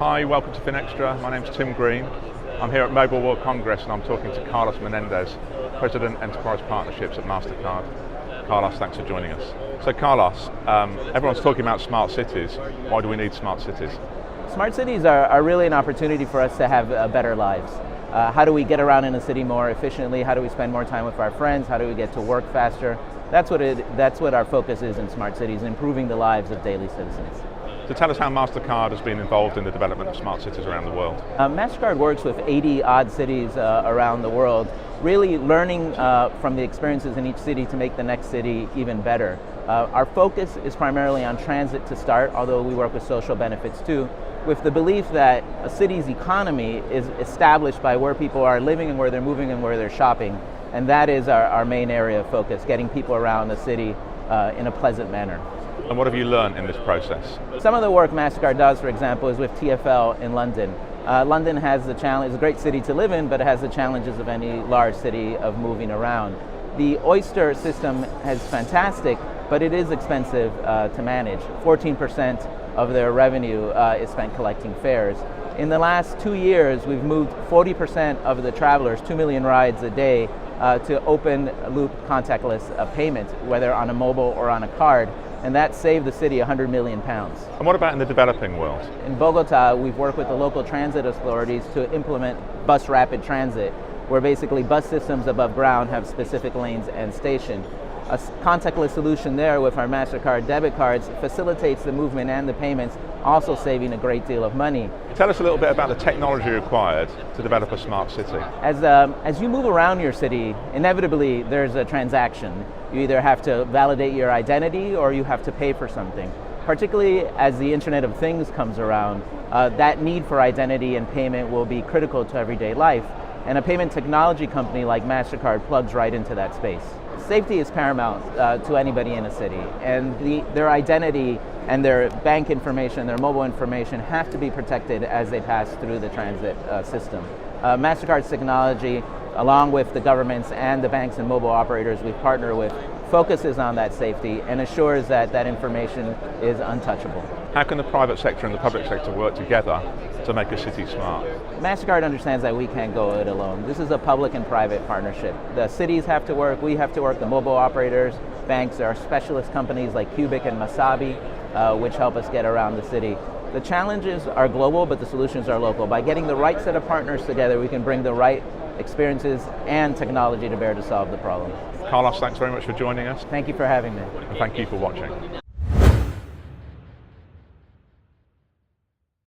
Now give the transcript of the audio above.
Hi, welcome to Finextra. My name's Tim Green. I'm here at Mobile World Congress and I'm talking to Carlos Menendez, President Enterprise Partnerships at Mastercard. Carlos, thanks for joining us. So Carlos, everyone's talking about smart cities. Why do we need smart cities? Smart cities are really an opportunity for us to have better lives. How do we get around in a city more efficiently? How do we spend more time with our friends? How do we get to work faster? That's what our focus is in smart cities, improving the lives of daily citizens. So tell us how Mastercard has been involved in the development of smart cities around the world. Mastercard works with 80 odd cities around the world, really learning from the experiences in each city to make the next city even better. Our focus is primarily on transit to start, although we work with social benefits too, with the belief that a city's economy is established by where people are living and where they're moving and where they're shopping. And that is our main area of focus, getting people around the city in a pleasant manner. And what have you learned in this process? Some of the work Mastercard does, for example, is with TfL in London. London has the challenge, it's a great city to live in, but it has the challenges of any large city of moving around. The Oyster system is fantastic, but it is expensive to manage. 14% of their revenue is spent collecting fares. In the last 2 years, we've moved 40% of the travelers, 2 million rides a day, to open loop contactless payment, whether on a mobile or on a card. And that saved the city 100 million pounds. And what about in the developing world? In Bogota, we've worked with the local transit authorities to implement bus rapid transit, where basically bus systems above ground have specific lanes and stations. A contactless solution there with our Mastercard debit cards facilitates the movement and the payments, also saving a great deal of money. Tell us a little bit about the technology required to develop a smart city. As you move around your city, inevitably there's a transaction. You either have to validate your identity or you have to pay for something. Particularly as the Internet of Things comes around, that need for identity and payment will be critical to everyday life. And a payment technology company like Mastercard plugs right into that space. Safety is paramount to anybody in a city, and their identity and their bank information, their mobile information have to be protected as they pass through the transit system. Mastercard's technology, along with the governments and the banks and mobile operators we partner with, focuses on that safety and assures that that information is untouchable. How can the private sector and the public sector work together to make a city smart? Mastercard understands that we can't go it alone. This is a public and private partnership. The cities have to work, we have to work, the mobile operators, banks, there are specialist companies like Cubic and Masabi, which help us get around the city. The challenges are global, but the solutions are local. By getting the right set of partners together, we can bring the right experiences and technology to bear to solve the problem. Carlos, thanks very much for joining us. Thank you for having me. And thank you for watching.